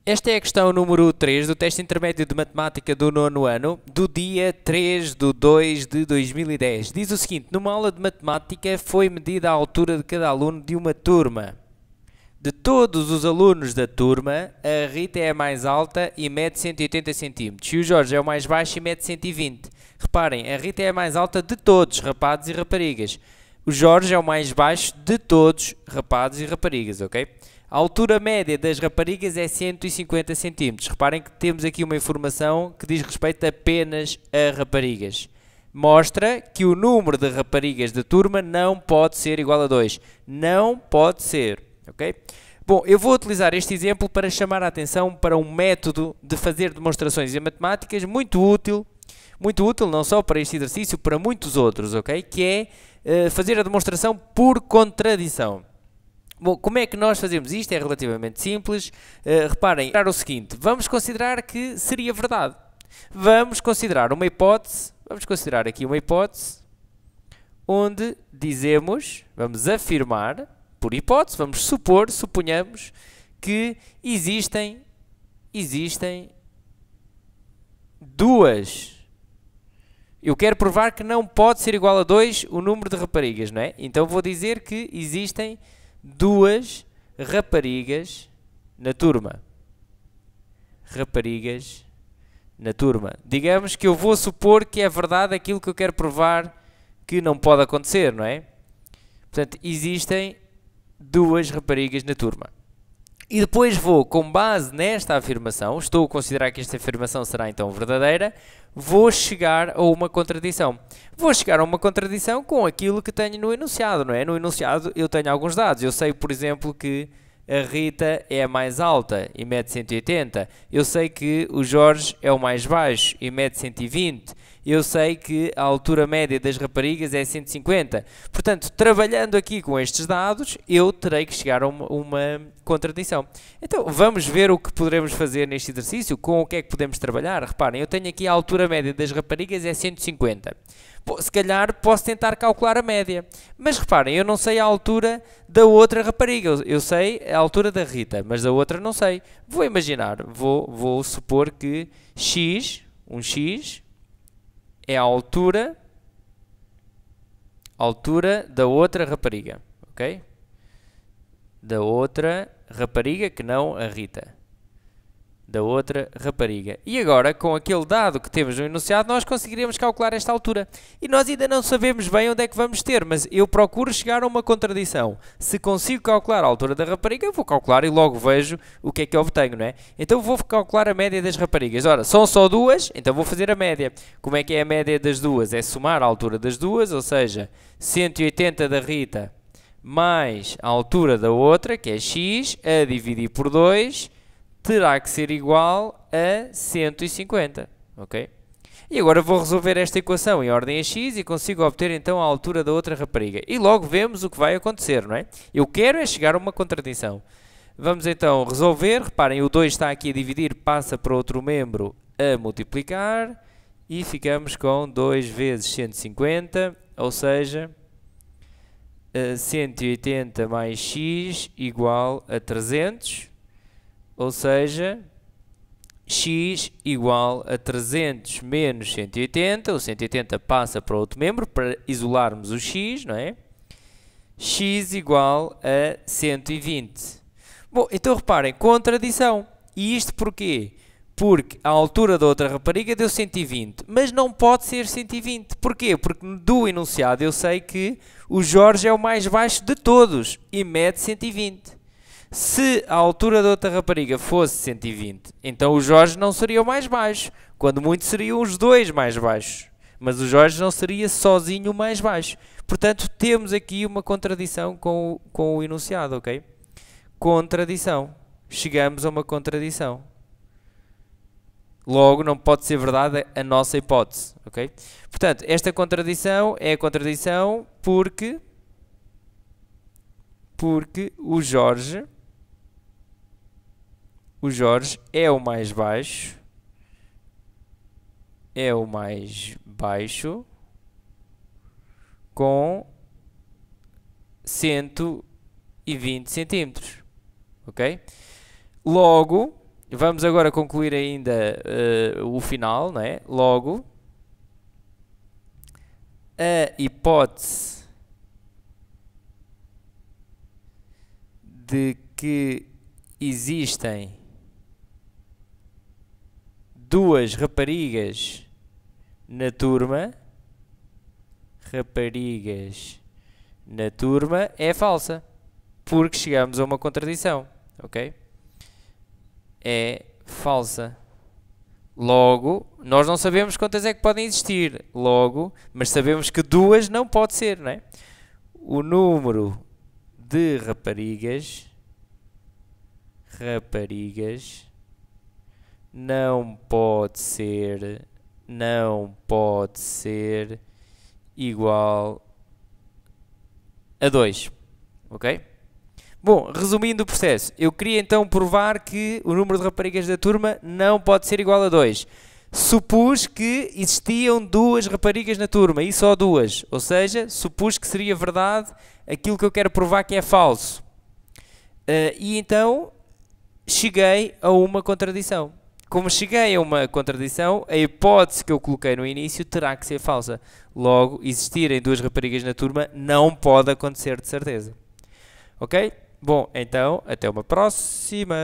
Esta é a questão número 3 do teste intermédio de matemática do nono ano, do dia 3 de 2 de 2010. Diz o seguinte: numa aula de matemática foi medida a altura de cada aluno de uma turma. De todos os alunos da turma, a Rita é a mais alta e mede 180 cm. E o Jorge é o mais baixo e mede 120. Reparem, a Rita é a mais alta de todos, rapazes e raparigas. O Jorge é o mais baixo de todos, rapazes e raparigas, ok? A altura média das raparigas é 150 cm. Reparem que temos aqui uma informação que diz respeito apenas a raparigas. Mostra que o número de raparigas da turma não pode ser igual a 2. Não pode ser, ok? Bom, eu vou utilizar este exemplo para chamar a atenção para um método de fazer demonstrações em matemáticas muito útil não só para este exercício, para muitos outros, ok? Que é fazer a demonstração por contradição. Bom, como é que nós fazemos isto? É relativamente simples. Reparem, o seguinte, vamos considerar que seria verdade. Vamos considerar uma hipótese, vamos considerar aqui uma hipótese, onde dizemos, vamos afirmar, por hipótese, vamos supor, suponhamos, que existem duas. Eu quero provar que não pode ser igual a 2 o número de raparigas, não é? Então vou dizer que existem duas raparigas na turma. Raparigas na turma. Digamos que eu vou supor que é verdade aquilo que eu quero provar que não pode acontecer, não é? Portanto, existem duas raparigas na turma. E depois vou, com base nesta afirmação, estou a considerar que esta afirmação será então verdadeira, vou chegar a uma contradição. Vou chegar a uma contradição com aquilo que tenho no enunciado, não é? No enunciado eu tenho alguns dados. Eu sei, por exemplo, que a Rita é a mais alta e mede 180. Eu sei que o Jorge é o mais baixo e mede 120. Eu sei que a altura média das raparigas é 150. Portanto, trabalhando aqui com estes dados, eu terei que chegar a uma contradição. Então, vamos ver o que poderemos fazer neste exercício, com o que é que podemos trabalhar. Reparem, eu tenho aqui a altura média das raparigas é 150. Bom, se calhar posso tentar calcular a média. Mas reparem, eu não sei a altura da outra rapariga. Eu sei a altura da Rita, mas da outra não sei. Vou imaginar, vou supor que x, um x, é a altura da outra rapariga, ok? Da outra rapariga, que não a Rita. Da outra rapariga. E agora, com aquele dado que temos no enunciado, nós conseguiremos calcular esta altura. E nós ainda não sabemos bem onde é que vamos ter, mas eu procuro chegar a uma contradição. Se consigo calcular a altura da rapariga, eu vou calcular e logo vejo o que é que eu obtenho, não é? Então vou calcular a média das raparigas. Ora, são só duas, então vou fazer a média. Como é que é a média das duas? É somar a altura das duas, ou seja, 180 da Rita mais a altura da outra, que é x, a dividir por 2, terá que ser igual a 150, ok? E agora vou resolver esta equação em ordem a x e consigo obter então a altura da outra rapariga. E logo vemos o que vai acontecer, não é? Eu quero é chegar a uma contradição. Vamos então resolver. Reparem, o 2 está aqui a dividir, passa para outro membro a multiplicar e ficamos com 2 vezes 150, ou seja, 180 mais x igual a 300. Ou seja, x igual a 300 menos 180. O 180 passa para outro membro para isolarmos o x, não é? X igual a 120. Bom, então reparem, contradição. E isto porquê? Porque a altura da outra rapariga deu 120, mas não pode ser 120. Porquê? Porque do enunciado eu sei que o Jorge é o mais baixo de todos e mede 120. Se a altura da outra rapariga fosse 120, então o Jorge não seria o mais baixo. Quando muito seriam os dois mais baixos. Mas o Jorge não seria sozinho o mais baixo. Portanto, temos aqui uma contradição com o enunciado, ok? Contradição. Chegamos a uma contradição. Logo, não pode ser verdade a nossa hipótese, ok? Portanto, esta contradição é a contradição porque o Jorge é o mais baixo, com 120 centímetros, ok? Logo, vamos agora concluir ainda o final, não é? Logo, a hipótese de que existem duas raparigas na turma, é falsa, porque chegamos a uma contradição, ok? É falsa. Logo, nós não sabemos quantas é que podem existir, logo, mas sabemos que duas não pode ser, não é? O número de raparigas não pode ser igual a 2, ok? Bom, resumindo o processo, eu queria então provar que o número de raparigas da turma não pode ser igual a 2. Supus que existiam duas raparigas na turma, e só duas, ou seja, supus que seria verdade aquilo que eu quero provar que é falso. E então cheguei a uma contradição. Como cheguei a uma contradição, a hipótese que eu coloquei no início terá que ser falsa. Logo, existirem duas raparigas na turma não pode acontecer de certeza. Ok? Bom, então, até uma próxima!